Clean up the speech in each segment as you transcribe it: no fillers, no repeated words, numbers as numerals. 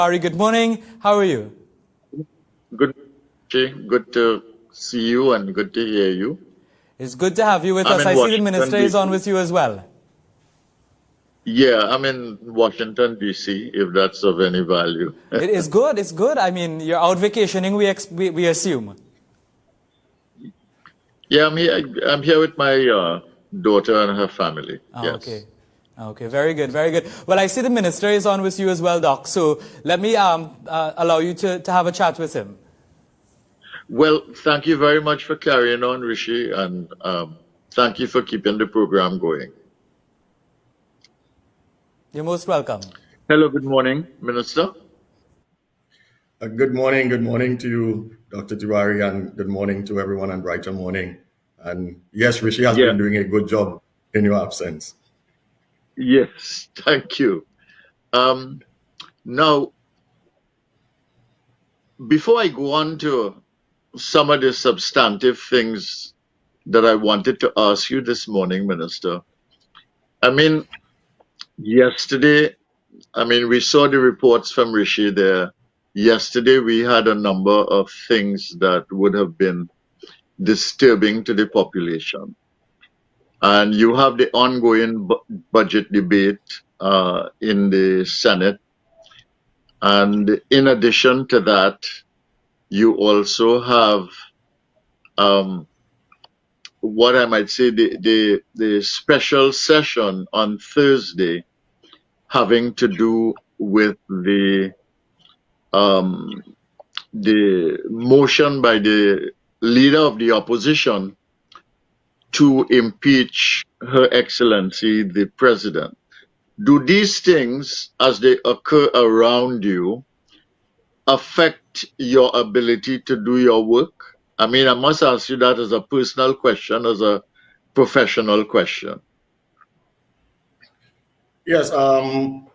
Ari, good morning. How are you? Good, Jay. Good to see you and good to hear you. It's good to have you with I'm us. in I see the minister Washington, is on D.C. with you as well. Yeah, I'm in Washington, D.C., if that's of any value. It is good. It's good. I mean, you're out vacationing, we assume. Yeah, I'm here with my daughter and her family. Okay. Yes. Okay, very good, very good. Well, I see the minister is on with you as well, Doc. So let me allow you to have a chat with him. Well, thank you very much for carrying on, Rishi, and thank you for keeping the program going. You're most welcome. Hello, good morning, Minister. Good morning to you, Dr. Tiwari, and good morning to everyone on Brighter Morning. And yes, Rishi has Yeah, been doing a good job in your absence. yes, thank you. Now, before I go on to some of the substantive things that I wanted to ask you this morning, Minister. I mean, yesterday, we saw the reports from Rishi there. Yesterday, we had a number of things that would have been disturbing to the population. And you have the ongoing budget debate in the Senate. And in addition to that, you also have what I might say the special session on Thursday having to do with the motion by the leader of the opposition to impeach Her Excellency the President. Do these things, as they occur around you, affect your ability to do your work? I mean, I must ask you that as a personal question, as a professional question. Yes, one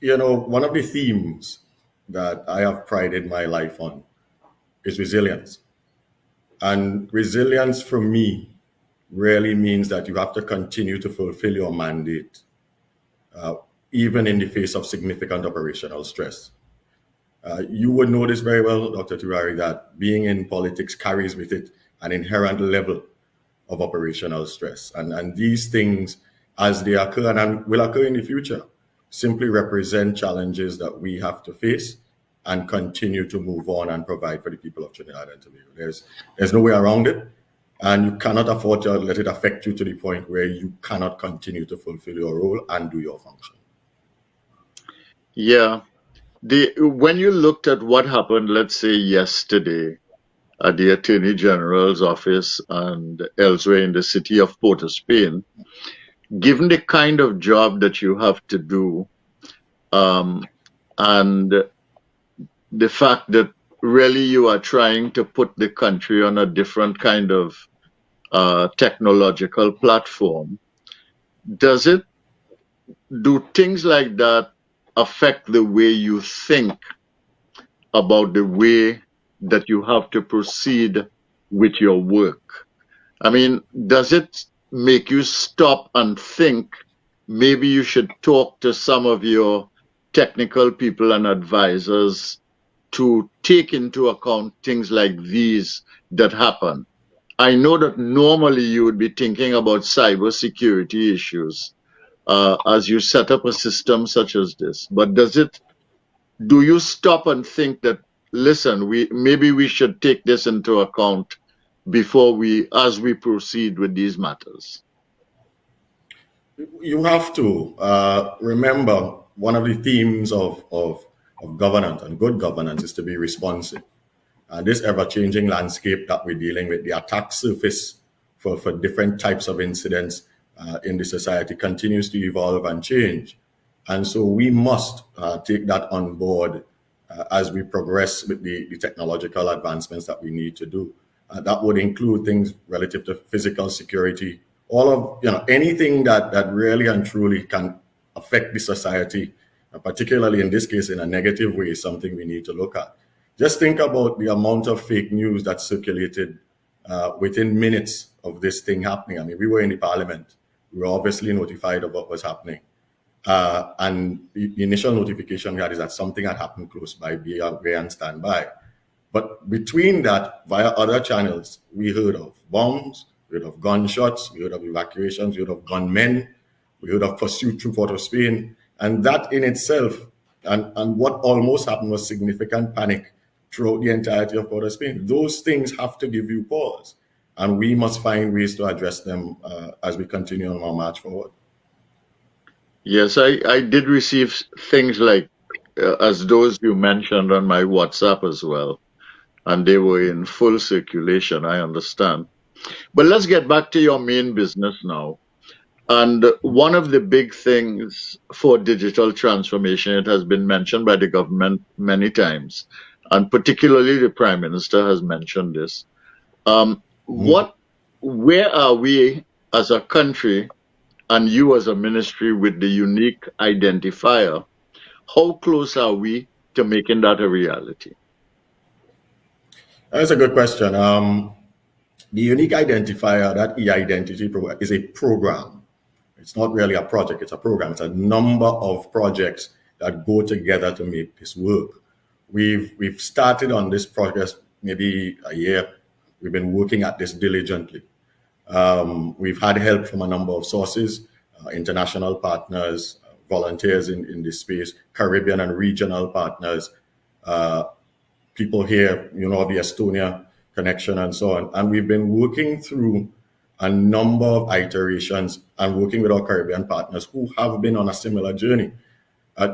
of the themes that I have prided my life on is resilience. And resilience for me really means that you have to continue to fulfill your mandate, even in the face of significant operational stress. You would know this very well, Dr. Turari, that being in politics carries with it an inherent level of operational stress. And these things, as they occur and will occur in the future, simply represent challenges that we have to face and continue to move on and provide for the people of Trinidad and Tobago. There's no way around it. And you cannot afford to let it affect you to the point where you cannot continue to fulfill your role and do your function. Yeah. When you looked at what happened, let's say yesterday, at the Attorney General's office and elsewhere in the city of Port of Spain, given the kind of job that you have to do, and the fact that really you are trying to put the country on a different kind of technological platform, do things like that affect the way you think about the way that you have to proceed with your work? I mean, does it make you stop and think maybe you should talk to some of your technical people and advisors to take into account things like these that happen? I know that normally you would be thinking about cybersecurity issues as you set up a system such as this, but do you stop and think that, listen, maybe we should take this into account as we proceed with these matters? You have to remember one of the themes of governance and good governance is to be responsive. And this ever-changing landscape that we're dealing with, the attack surface for different types of incidents in the society continues to evolve and change. And so we must take that on board as we progress with the technological advancements that we need to do. That would include things relative to physical security, all of anything that really and truly can affect the society, particularly in this case in a negative way, is something we need to look at. Just think about the amount of fake news that circulated within minutes of this thing happening. I mean, we were in the parliament. We were obviously notified of what was happening. And the initial notification we had is that something had happened close by, be aware and stand by. But between that, via other channels, we heard of bombs, we heard of gunshots, we heard of evacuations, we heard of gunmen, we heard of pursuit through Port of Spain. And that in itself, and what almost happened was significant panic throughout the entirety of Port of Spain. Those things have to give you pause. And we must find ways to address them as we continue on our march forward. Yes, I did receive things like, as those you mentioned on my WhatsApp as well. And they were in full circulation, I understand. But let's get back to your main business now. And one of the big things for digital transformation, it has been mentioned by the government many times, and particularly the Prime Minister has mentioned this. Where are we as a country and you as a ministry with the unique identifier? How close are we to making that a reality? That's a good question. The unique identifier, that e-identity is a program. It's not really a project, it's a program. It's a number of projects that go together to make this work. We've started on this project maybe a year. We've been working at this diligently. We've had help from a number of sources, international partners, volunteers in this space, Caribbean and regional partners, people here, the Estonia connection and so on. And we've been working through a number of iterations and working with our Caribbean partners who have been on a similar journey,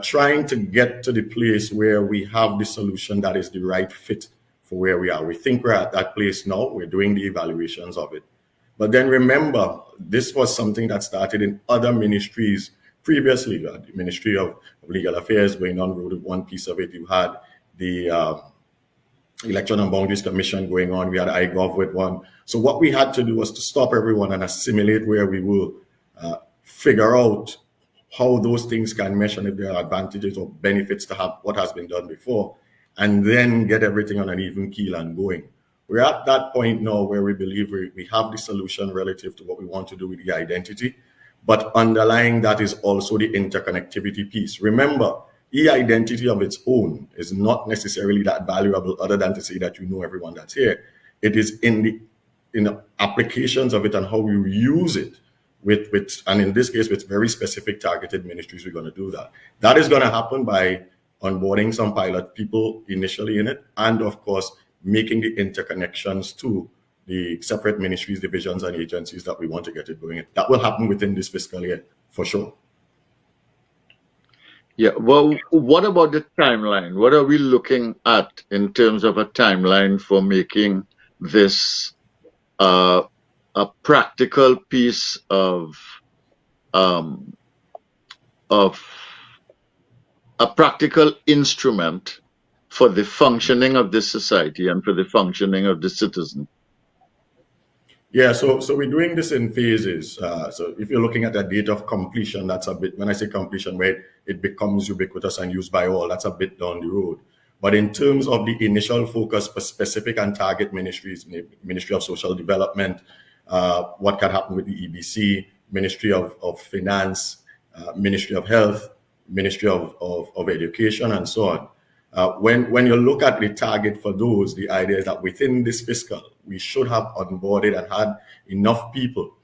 trying to get to the place where we have the solution that is the right fit for where we are. We think we're at that place now. We're doing the evaluations of it. But then remember, this was something that started in other ministries previously. You had the Ministry of Legal Affairs going on with one piece of it. You had the Election and Boundaries Commission going on. We had iGov with one. So what we had to do was to stop everyone and assimilate where we were, figure out how those things can mesh and if there are advantages or benefits to have what has been done before, and then get everything on an even keel and going. We're at that point now where we believe we have the solution relative to what we want to do with the identity, but underlying that is also the interconnectivity piece. Remember, e-identity of its own is not necessarily that valuable other than to say that you know everyone that's here. It is in the applications of it and how you use it with and in this case with very specific targeted ministries. We're going to do that. That is going to happen by onboarding some pilot people initially in it, and of course making the interconnections to the separate ministries, divisions, and agencies that we want to get it going. That will happen within this fiscal year for sure. Yeah, well, what about the timeline? What are we looking at in terms of a timeline for making this a practical piece of a practical instrument for the functioning of this society and for the functioning of the citizen? Yeah, so we're doing this in phases. So if you're looking at the date of completion, that's a bit, when I say completion, where it becomes ubiquitous and used by all, that's a bit down the road. But in terms of the initial focus for specific and target ministries, Ministry of Social Development, what can happen with the EBC, Ministry of Finance, Ministry of Health, Ministry of Education, and so on. When you look at the target for those, the idea is that within this fiscal, we should have onboarded and had enough people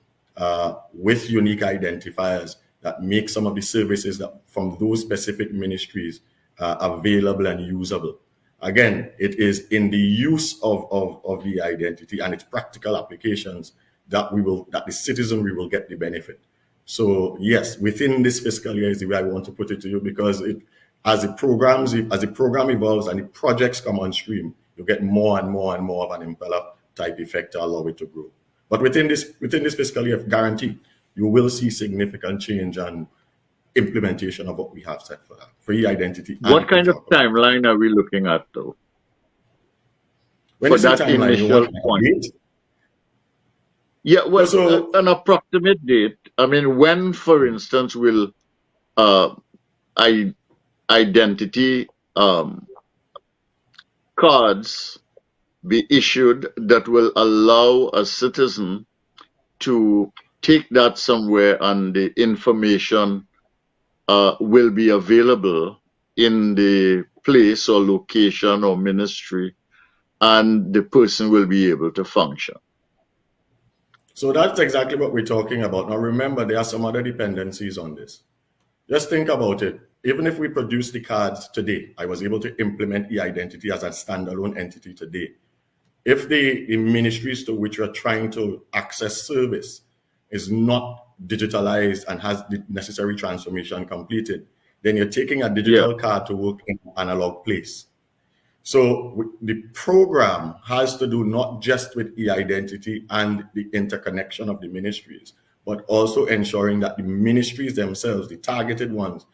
with unique identifiers that make some of the services that from those specific ministries available and usable. Again, it is in the use of the identity and its practical applications that the citizenry will get the benefit. So yes, within this fiscal year is the way I want to put it to you, because as the program evolves and the projects come on stream, you get more and more and more of an impeller type effect to allow it to grow. But within this fiscal year, guaranteed, you will see significant change and implementation of what we have set for that, for e-identity. What kind of timeline are we looking at, though? When for that initial point? Yeah, well, so, an approximate date. I mean, when, for instance, will identity cards be issued that will allow a citizen to take that somewhere and the information will be available in the place or location or ministry, and the person will be able to function. So that's exactly what we're talking about. Now, remember, there are some other dependencies on this. Just think about it. Even if we produce the cards today, I was able to implement e-identity as a standalone entity today. If the ministries to which we're trying to access service is not digitalized and has the necessary transformation completed, then you're taking a digital card to work in an analog place. So the program has to do not just with e-identity and the interconnection of the ministries, but also ensuring that the ministries themselves, the targeted ones,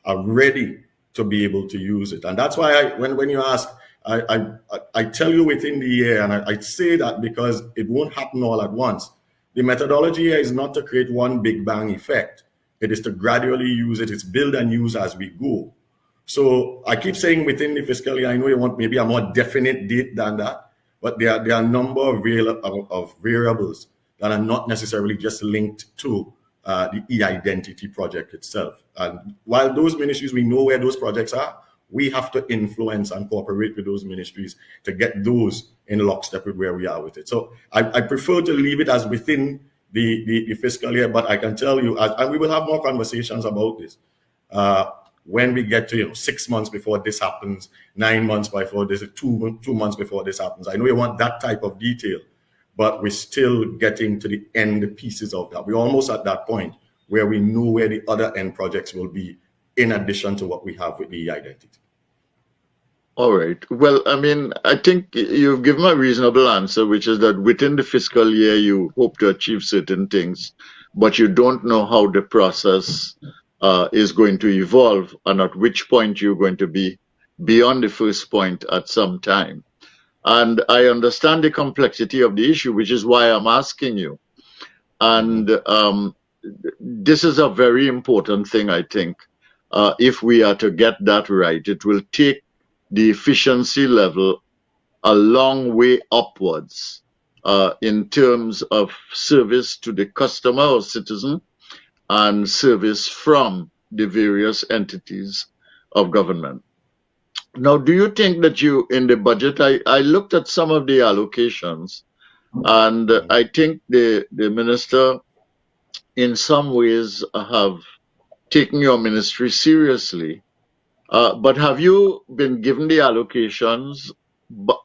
are ready to be able to use it. And that's why when you ask, I tell you within the year, and I say that because it won't happen all at once. The methodology here is not to create one big bang effect. It is to gradually use it. It's build and use as we go. So I keep saying within the fiscal year, I know you want maybe a more definite date than that, but there are a number of variables that are not necessarily just linked to the e-identity project itself. And while those ministries, we know where those projects are, we have to influence and cooperate with those ministries to get those in lockstep with where we are with it. So I prefer to leave it as within the fiscal year, but I can tell you, and we will have more conversations about this, when we get to 6 months before this happens, 9 months before this, 2 months before this happens. I know you want that type of detail, but we're still getting to the end pieces of that. We're almost at that point where we know where the other end projects will be in addition to what we have with the identity. All right. Well, I mean, I think you've given a reasonable answer, which is that within the fiscal year, you hope to achieve certain things, but you don't know how the process is going to evolve and at which point you're going to be beyond the first point at some time. And I understand the complexity of the issue, which is why I'm asking you. And this is a very important thing, I think. If we are to get that right, it will take the efficiency level a long way upwards in terms of service to the customer or citizen and service from the various entities of government. Now, do you think that in the budget, I looked at some of the allocations, and I think the minister in some ways have taken your ministry seriously. But have you been given the allocations,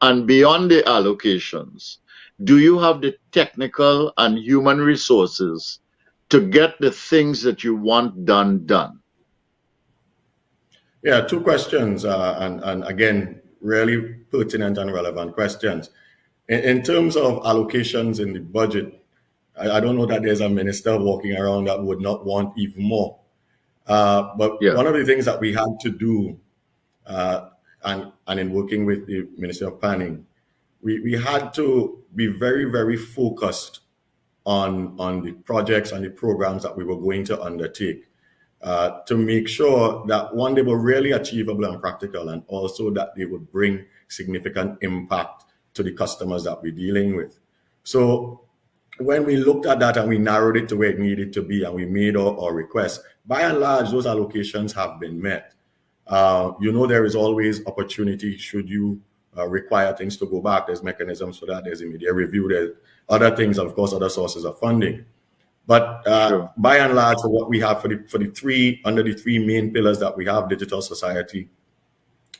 and beyond the allocations, do you have the technical and human resources to get the things that you want done? Yeah, two questions, and again, really pertinent and relevant questions. In terms of allocations in the budget, I don't know that there's a minister walking around that would not want even more. But one of the things that we had to do, and in working with the Minister of Planning, we had to be very, very focused on the projects and the programs that we were going to undertake to make sure that, one, they were really achievable and practical, and also that they would bring significant impact to the customers that we're dealing with. So when we looked at that and we narrowed it to where it needed to be and we made our requests, by and large, those allocations have been met. There is always opportunity should you require things to go back. There's mechanisms for that. There's immediate review. There's other things, of course, other sources of funding. But by and large, for what we have under the three main pillars that we have: digital society,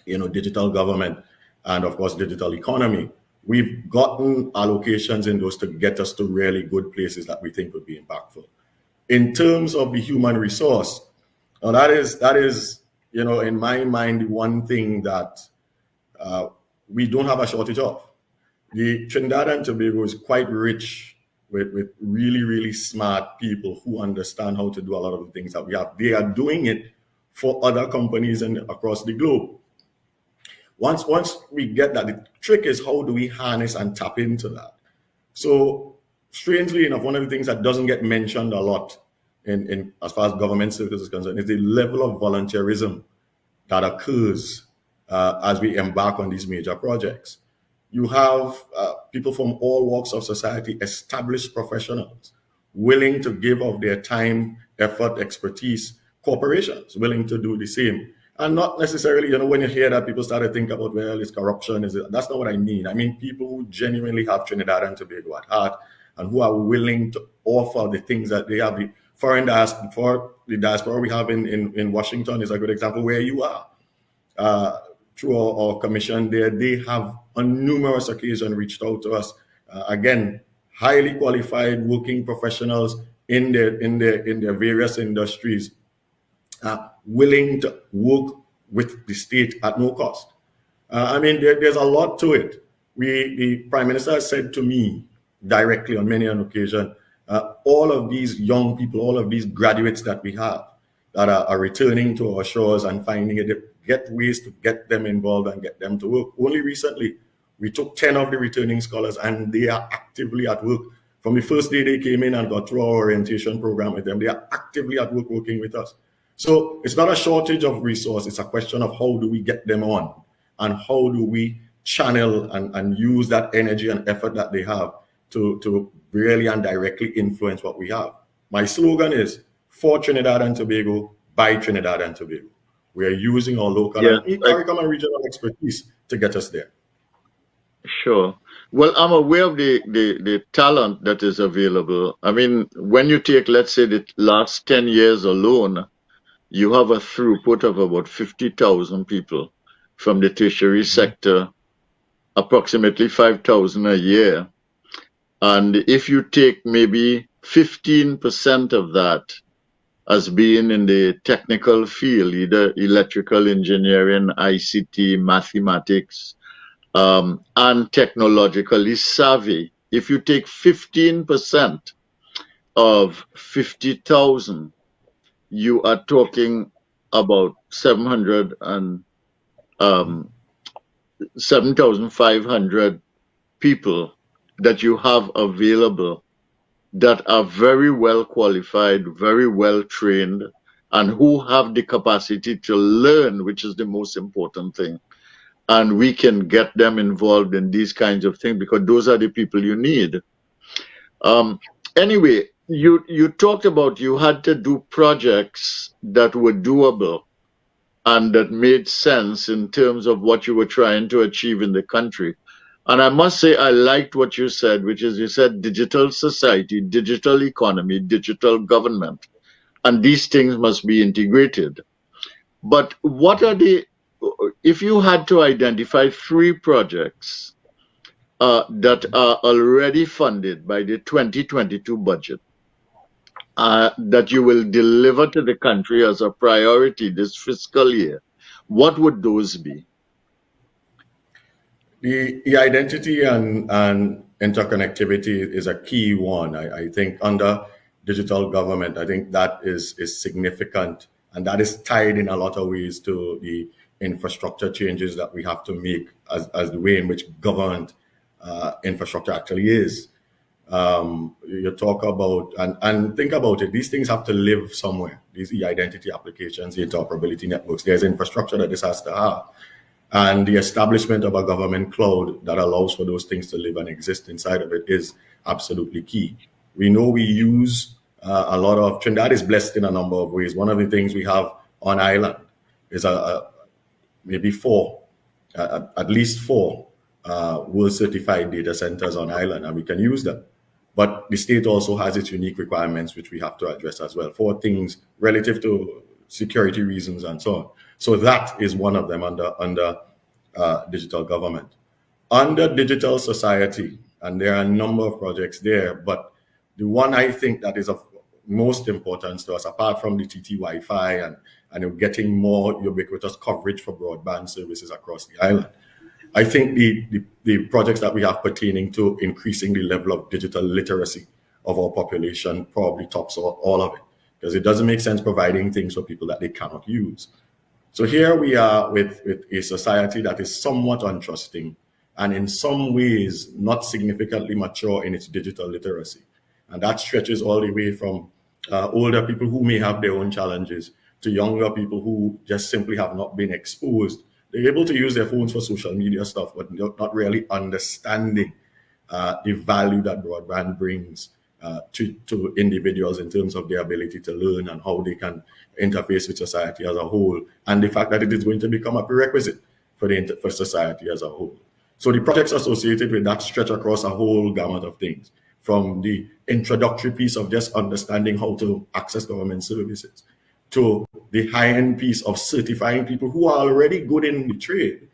digital government, and of course, digital economy, we've gotten allocations in those to get us to really good places that we think would be impactful. In terms of the human resource, now that is, in my mind, one thing that we don't have a shortage of. The Trinidad and Tobago is quite rich with really, really smart people who understand how to do a lot of the things that we have. They are doing it for other companies across the globe. Once we get that, the trick is how do we harness and tap into that? So strangely enough, one of the things that doesn't get mentioned a lot in as far as government services is concerned is the level of volunteerism that occurs as we embark on these major projects. You have people from all walks of society, established professionals, willing to give of their time, effort, expertise, corporations willing to do the same. And not necessarily, when you hear that, people start to think about, well, it's corruption. That's not what I mean. I mean people who genuinely have Trinidad and Tobago at heart and who are willing to offer the things that they have. The foreign diaspora, the diaspora we have in Washington is a good example where you are. Through our commission there, they have on numerous occasions reached out to us. Again, highly qualified working professionals in their various industries, willing to work with the state at no cost. I mean, there's a lot to it. The Prime Minister has said to me directly on many an occasion, all of these young people, all of these graduates that we have that are returning to our shores and finding it, get ways to get them involved and get them to work. Only recently, we took 10 of the returning scholars and they are actively at work. From the first day they came in and got through our orientation program with them, they are actively at work working with us. So it's not a shortage of resource. It's a question of how do we get them on and how do we channel and use that energy and effort that they have to really and directly influence what we have. My slogan is for Trinidad and Tobago, by Trinidad and Tobago. We are using our local and CARICOM and regional expertise to get us there. Sure. Well, I'm aware of the talent that is available. I mean, when you take, let's say, the last 10 years alone, you have a throughput of about 50,000 people from the tertiary sector, approximately 5,000 a year. And if you take maybe 15% of that as being in the technical field, either electrical engineering, ICT, mathematics, and technologically savvy, if you take 15% of 50,000, you are talking about 7,500 people that you have available that are very well qualified, very well trained, and who have the capacity to learn, which is the most important thing. And we can get them involved in these kinds of things because those are the people you need. Anyway, you talked about you had to do projects that were doable and that made sense in terms of what you were trying to achieve in the country. And I must say I liked what you said, which is you said digital society, digital economy, digital government, and these things must be integrated. But what are if you had to identify 3 projects that are already funded by the 2022 budget, that you will deliver to the country as a priority this fiscal year, what would those be? The identity and interconnectivity is a key one. I think under digital government, I think that is significant, and that is tied in a lot of ways to the infrastructure changes that we have to make as the way in which government infrastructure actually is. You talk about and think about it, these things have to live somewhere. These e-identity applications, the interoperability networks, there's infrastructure that this has to have. And the establishment of a government cloud that allows for those things to live and exist inside of it is absolutely key. We know we use a lot of, Trinidad is blessed in a number of ways. One of the things we have on island is maybe 4, at least 4 world certified data centers on island, and we can use them. But the state also has its unique requirements, which we have to address as well, for things relative to security reasons and so on. So that is one of them under digital government. Under digital society, and there are a number of projects there, but the one I think that is of most importance to us, apart from the TT Wi-Fi and getting more ubiquitous coverage for broadband services across the island, I think the projects that we have pertaining to increasing the level of digital literacy of our population probably tops all of it, because it doesn't make sense providing things for people that they cannot use. So here we are with a society that is somewhat untrusting and in some ways not significantly mature in its digital literacy. And that stretches all the way from older people who may have their own challenges to younger people who just simply have not been exposed. They're able to use their phones for social media stuff, but not really understanding the value that broadband brings to individuals in terms of their ability to learn and how they can interface with society as a whole, and the fact that it is going to become a prerequisite for society as a whole. So the projects associated with that stretch across a whole gamut of things, from the introductory piece of just understanding how to access government services, to the high-end piece of certifying people who are already good in the trade,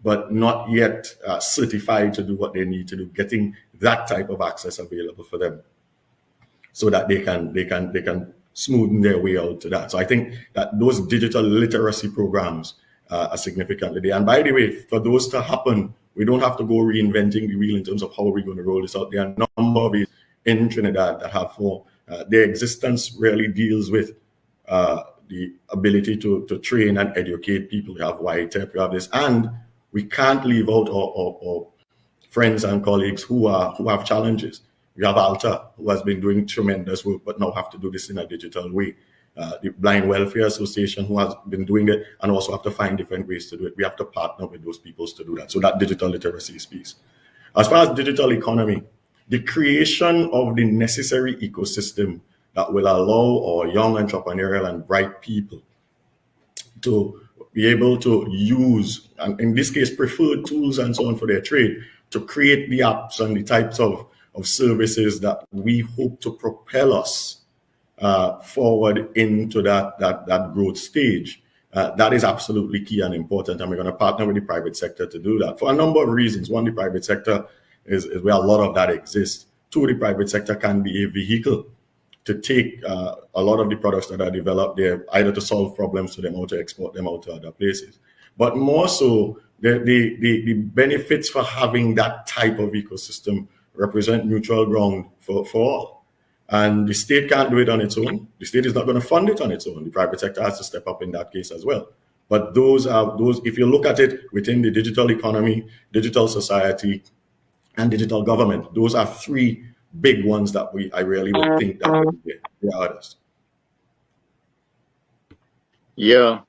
but not yet certified to do what they need to do, getting that type of access available for them, so that they can smoothen their way out to that. So I think that those digital literacy programs are significantly there. And by the way, for those to happen, we don't have to go reinventing the wheel in terms of how we're going to roll this out. There are a number of these in Trinidad that have for their existence really deals with the ability to train and educate people. We have YTEP, we have this, and we can't leave out our friends and colleagues who have challenges. We have Alta, who has been doing tremendous work, but now have to do this in a digital way. The Blind Welfare Association, who has been doing it, and also have to find different ways to do it. We have to partner with those people to do that. So that digital literacy piece. As far as digital economy, the creation of the necessary ecosystem that will allow our young entrepreneurial and bright people to be able to use, and in this case, preferred tools and so on for their trade, to create the apps and the types of services that we hope to propel us forward into that growth stage. That is absolutely key and important, and we're going to partner with the private sector to do that for a number of reasons. One, the private sector is where a lot of that exists. Two, the private sector can be a vehicle to take a lot of the products that are developed there, either to solve problems to them or to export them out to other places. But more so, the benefits for having that type of ecosystem represent neutral ground for all. And the state can't do it on its own. The state is not going to fund it on its own. The private sector has to step up in that case as well. But those, if you look at it within the digital economy, digital society, and digital government, those are three big ones that I really would think that there are others. Yeah.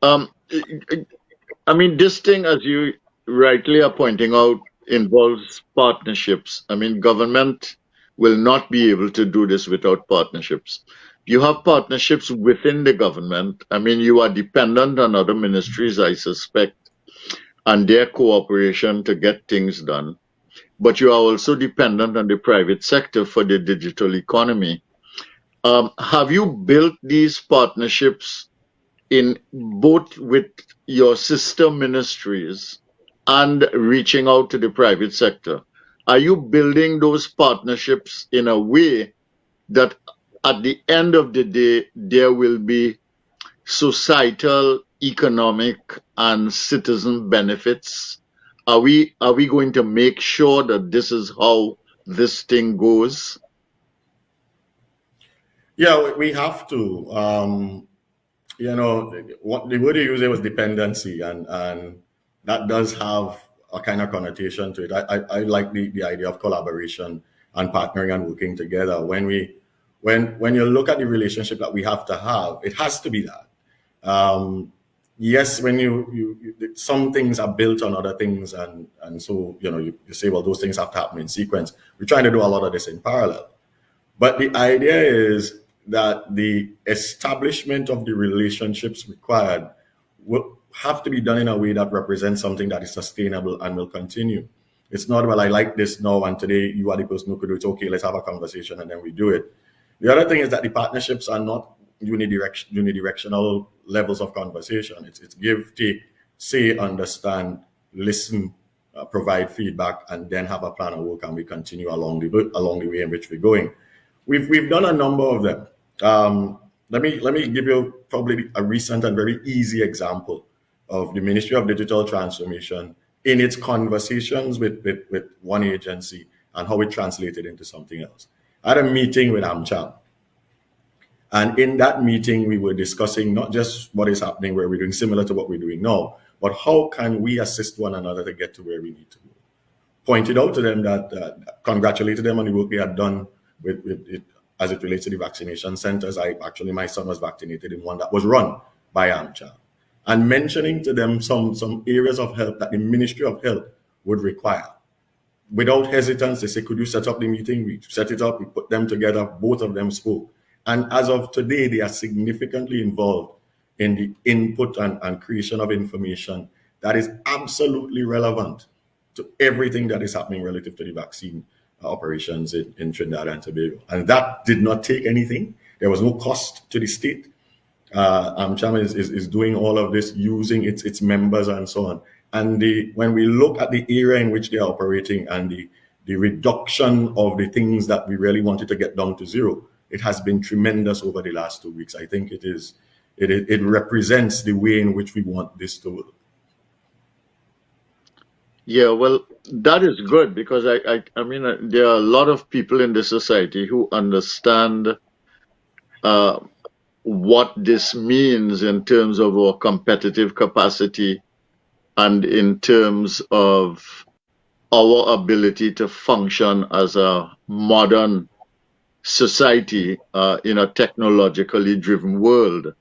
I mean, this thing, as you rightly are pointing out, involves partnerships. I mean, government will not be able to do this without partnerships. You have partnerships within the government. I mean, you are dependent on other ministries, I suspect, and their cooperation to get things done. But you are also dependent on the private sector for the digital economy. Have you built these partnerships in both with your sister ministries and reaching out to the private sector? Are you building those partnerships in a way that at the end of the day, there will be societal, economic, and citizen benefits? Are we going to make sure that this is how this thing goes? Yeah, we have to. You know, what the word you used there was dependency, and that does have a kind of connotation to it. I like the idea of collaboration and partnering and working together. When you look at the relationship that we have to have, it has to be that. Yes, when you some things are built on other things, and so you say, well, those things have to happen in sequence. We're trying to do a lot of this in parallel, but the idea is that the establishment of the relationships required will have to be done in a way that represents something that is sustainable and will continue. It's not, well, I like this now, and today you are the person who could do it. Okay, let's have a conversation, and then we do it. The other thing is that the partnerships are not unidirectional levels of conversation. It's give, take, say, understand, listen, provide feedback, and then have a plan of work, and we continue along the way in which we're going. We've done a number of them. Let me give you probably a recent and very easy example of the Ministry of Digital Transformation in its conversations with one agency and how it translated into something else. I had a meeting with AmCham, and in that meeting we were discussing not just what is happening where we're doing similar to what we're doing now, but how can we assist one another to get to where we need to go. Pointed out to them that congratulated them on the work they had done with it as it relates to the vaccination centers. My son was vaccinated in one that was run by AmCham, and mentioning to them some areas of help that the Ministry of Health would require. without hesitance, they say, could you set up the meeting? We set it up, we put them together, both of them spoke. And as of today, they are significantly involved in the input and creation of information that is absolutely relevant to everything that is happening relative to the vaccine operations in Trinidad and Tobago. And that did not take anything. There was no cost to the state. Chama is doing all of this using its members and so on. And when we look at the area in which they are operating and the reduction of the things that we really wanted to get down to zero, it has been tremendous over the last 2 weeks. I think it represents the way in which we want this to work. Yeah, well, that is good because I mean, there are a lot of people in the society who understand what this means in terms of our competitive capacity and in terms of our ability to function as a modern society in a technologically driven world.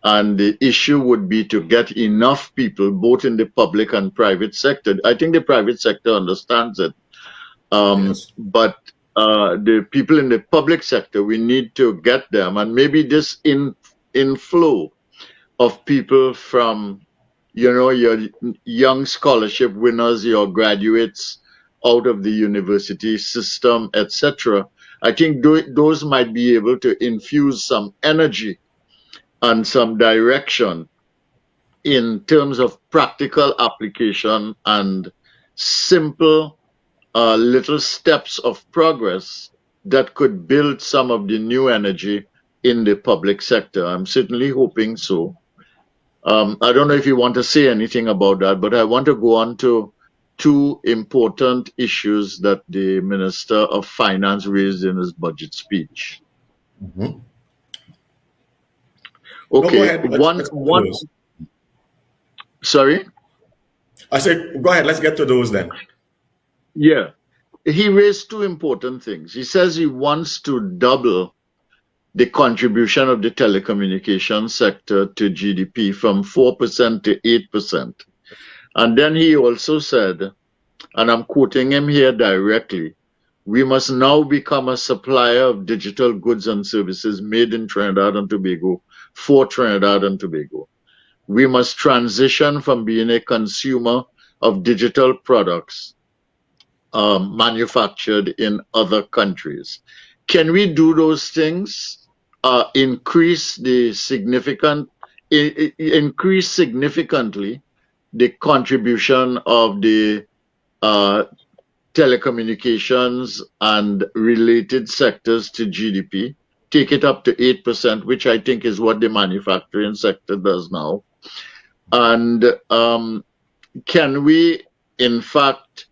And the issue would be to get enough people, both in the public and private sector. I think the private sector understands it. Yes. But the people in the public sector, we need to get them. And maybe this inflow of people from, your young scholarship winners, your graduates out of the university system, etc. I think those might be able to infuse some energy and some direction in terms of practical application and simple little steps of progress that could build some of the new energy in the public sector. I'm certainly hoping so. I don't know if you want to say anything about that, but I want to go on to two important issues that the Minister of Finance raised in his budget speech. Mm-hmm. Okay, one. Sorry? I said, go ahead, let's get to those then. Yeah. He raised two important things. He says he wants to double the contribution of the telecommunications sector to GDP from 4% to 8%. And then he also said, and I'm quoting him here directly, we must now become a supplier of digital goods and services made in Trinidad and Tobago for Trinidad and Tobago. We must transition from being a consumer of digital products manufactured in other countries. Can we do those things? Increase significantly the contribution of the telecommunications and related sectors to GDP, take it up to 8%, which I think is what the manufacturing sector does now. And can we, in fact,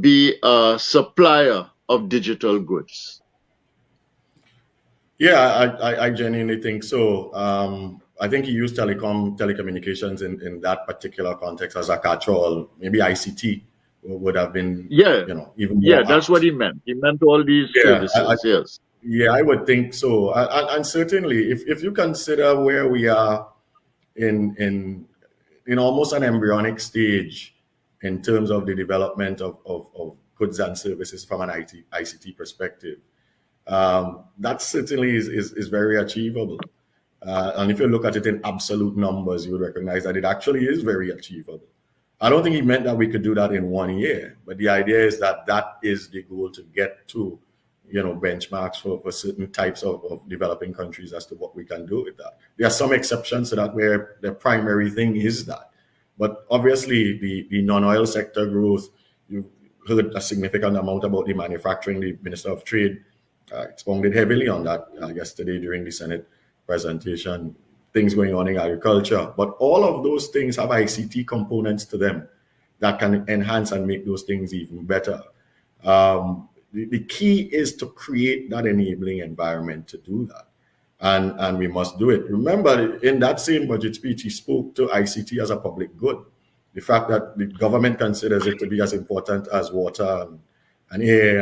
be a supplier of digital goods? Yeah, I genuinely think so. I think he used telecommunications in that particular context as a catch-all. Maybe ICT would have been, even more that's what he meant. He meant all these services, yes. Yeah, I would think so. And certainly, if you consider where we are in almost an embryonic stage in terms of the development of goods and services from an ICT perspective, that certainly is very achievable. And if you look at it in absolute numbers, you would recognize that it actually is very achievable. I don't think he meant that we could do that in 1 year, but the idea is that is the goal, to get to benchmarks for certain types of developing countries as to what we can do with that. There are some exceptions to that where the primary thing is that. But obviously the non-oil sector growth, you heard a significant amount about the manufacturing. The Minister of Trade expounded heavily on that yesterday during the Senate presentation, things going on in agriculture. But all of those things have ICT components to them that can enhance and make those things even better. The key is to create that enabling environment to do that. And we must do it. Remember, in that same budget speech, he spoke to ICT as a public good. The fact that the government considers it to be as important as water and air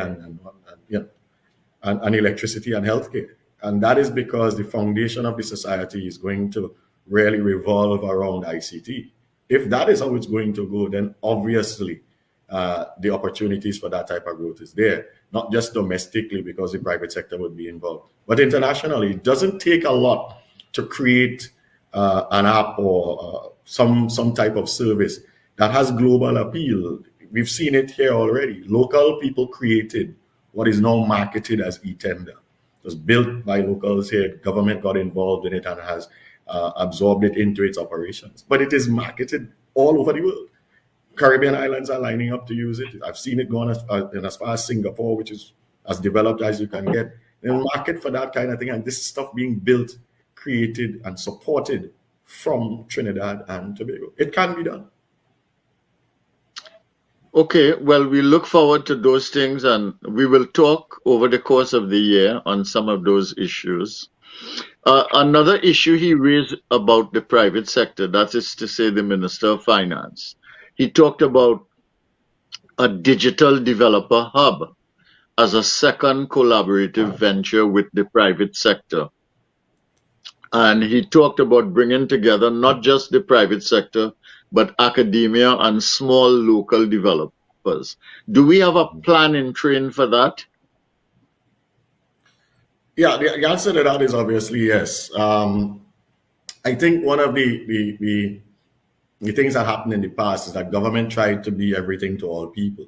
and electricity and healthcare. And that is because the foundation of the society is going to really revolve around ICT. If that is how it's going to go, then obviously the opportunities for that type of growth is there, not just domestically because the private sector would be involved, but internationally. It doesn't take a lot to create an app or some type of service that has global appeal. We've seen it here already. Local people created what is now marketed as e-tender. It was built by locals here. Government got involved in it and has absorbed it into its operations. But it is marketed all over the world. Caribbean islands are lining up to use it. I've seen it going as far as Singapore, which is as developed as you can get. There's a market for that kind of thing. And this stuff being built, created, and supported from Trinidad and Tobago. It can be done. Okay, well, we look forward to those things, and we will talk over the course of the year on some of those issues. Another issue he raised about the private sector, that is to say the Minister of Finance. He talked about a digital developer hub as a second collaborative venture with the private sector. And he talked about bringing together not just the private sector, but academia and small local developers. Do we have a plan in train for that? Yeah, the answer to that is obviously yes. I think one of the things that happened in the past is that government tried to be everything to all people.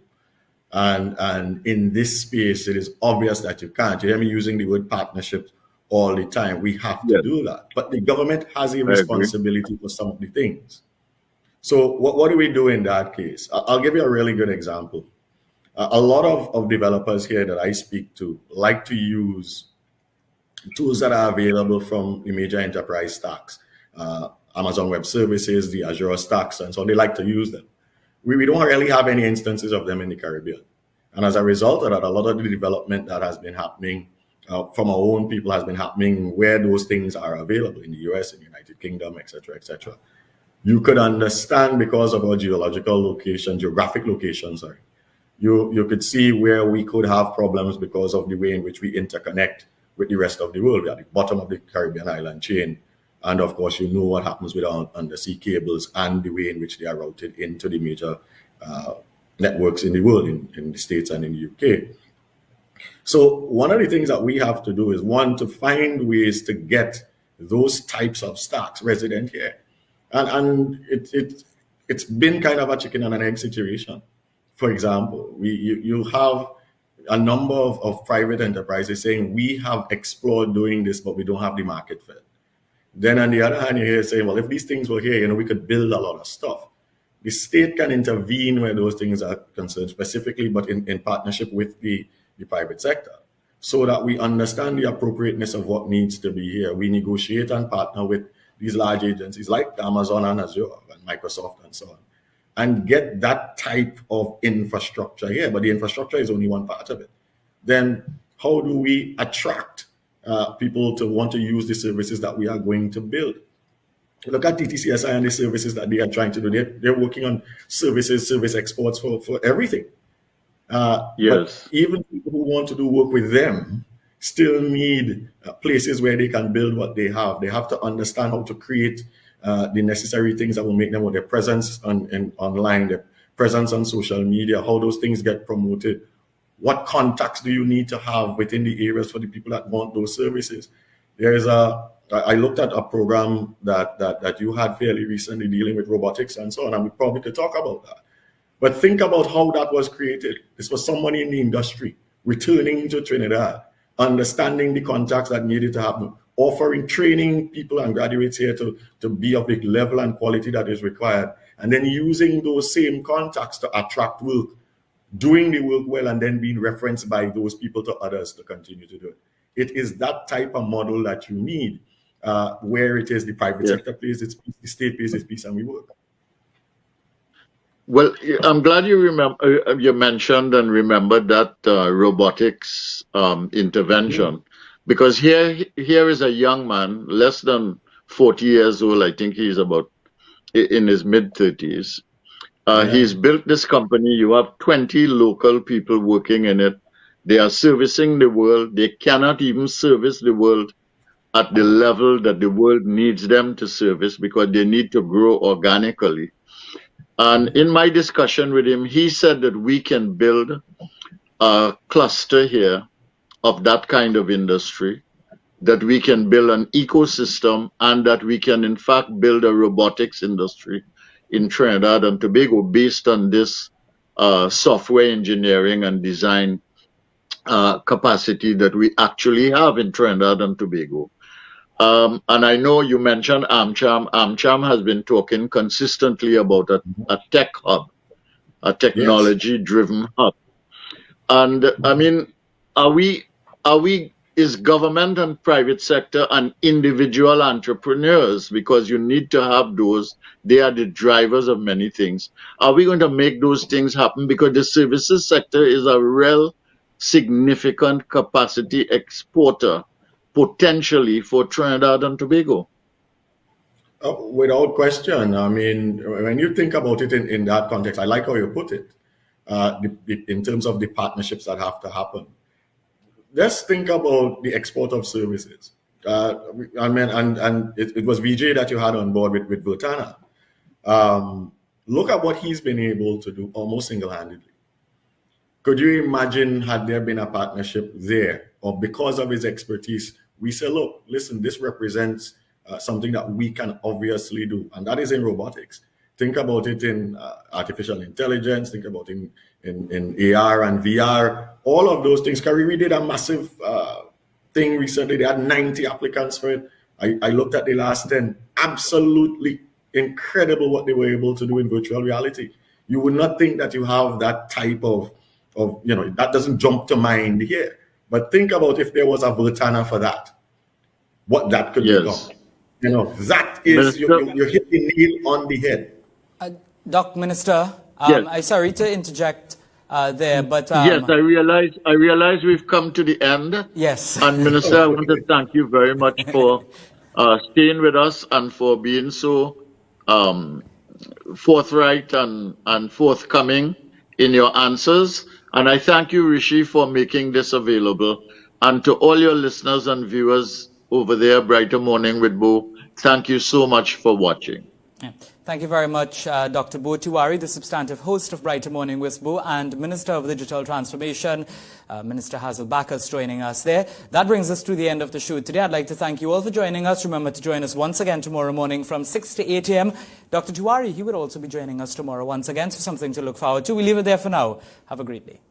And in this space, it is obvious that you can't. You hear me using the word partnership all the time. We have to do that. But the government has a responsibility for some of the things. So what do we do in that case? I'll give you a really good example. A lot of developers here that I speak to like to use tools that are available from the major enterprise stacks, Amazon Web Services, the Azure stacks, and so they like to use them. We don't really have any instances of them in the Caribbean. And as a result of that, a lot of the development that has been happening from our own people has been happening where those things are available in the US, in the United Kingdom, et cetera, et cetera. You could understand because of our geographic location, you could see where we could have problems because of the way in which we interconnect with the rest of the world. We are at the bottom of the Caribbean island chain. And of course, you know what happens with our undersea cables and the way in which they are routed into the major networks in the world, in the States and in the UK. So one of the things that we have to do is, one, to find ways to get those types of stacks resident here. And it's been kind of a chicken and an egg situation. For example, you have a number of private enterprises saying we have explored doing this, but we don't have the market for it. Then on the other hand, you hear saying, well, if these things were here, we could build a lot of stuff. The state can intervene where those things are concerned specifically, but in partnership with the private sector, so that we understand the appropriateness of what needs to be here. We negotiate and partner with these large agencies like Amazon and Azure and Microsoft and so on, and get that type of infrastructure here. But the infrastructure is only one part of it. Then how do we attract people to want to use the services that we are going to build? Look at TTCSI and the services that they are trying to do. They're working on service exports for everything. But even people who want to do work with them still need places where they can build what they have. They have to understand how to create the necessary things that will make them with their presence online, their presence on social media, how those things get promoted. What contacts do you need to have within the areas for the people that want those services? I looked at a program that you had fairly recently dealing with robotics and so on, and we probably could talk about that. But think about how that was created. This was somebody in the industry returning to Trinidad, understanding the contacts that needed to happen, offering training people and graduates here to be of the level and quality that is required, and then using those same contacts to attract work, doing the work well, and then being referenced by those people to others to continue to do it. It is that type of model that you need, where it is the private sector plays its piece, the state plays its piece, and we work. Well, I'm glad you mentioned and remembered that robotics intervention, because here is a young man, less than 40 years old. I think he's about in his mid-30s. He's built this company. You have 20 local people working in it. They are servicing the world. They cannot even service the world at the level that the world needs them to service, because they need to grow organically. And in my discussion with him, he said that we can build a cluster here of that kind of industry, that we can build an ecosystem, and that we can, in fact, build a robotics industry in Trinidad and Tobago based on this software engineering and design capacity that we actually have in Trinidad and Tobago. And I know you mentioned AmCham. AmCham has been talking consistently about a tech hub, a Yes. technology-driven hub. And I mean, is government and private sector and individual entrepreneurs, because you need to have those, they are the drivers of many things. Are we going to make those things happen? Because the services sector is a real significant capacity exporter potentially for Trinidad and Tobago. Without question. I mean, when you think about it in that context, I like how you put it, in terms of the partnerships that have to happen. Let's think about the export of services. I mean, and it was VJ that you had on board with Vertana. Look at what he's been able to do almost single-handedly. Could you imagine had there been a partnership there, or because of his expertise, we say, look, listen, this represents something that we can obviously do, and that is in robotics. Think about it in artificial intelligence, think about it in AR and VR, all of those things. Kariri did a massive thing recently. They had 90 applicants for it. I looked at the last 10. Absolutely incredible what they were able to do in virtual reality. You would not think that you have that type of that doesn't jump to mind here. But think about if there was a Vertana for that, what that could Yes. become. That is, you hit the nail on the head. Doc Minister, Yes. I'm sorry to interject there, but Yes, I realize we've come to the end. yes. And Minister, I want to thank you very much for staying with us and for being so forthright and forthcoming in your answers. And I thank you, Rishi, for making this available. And to all your listeners and viewers over there, Brighter Morning with Bo, thank you so much for watching. Yeah. Thank you very much, Dr. Bo Tiwari, the substantive host of Brighter Morning with Bo, and Minister of Digital Transformation, Minister Hassel Bacchus, joining us there. That brings us to the end of the show today. I'd like to thank you all for joining us. Remember to join us once again tomorrow morning from 6 to 8 a.m. Dr. Tiwari, he would also be joining us tomorrow once again, so something to look forward to. We leave it there for now. Have a great day.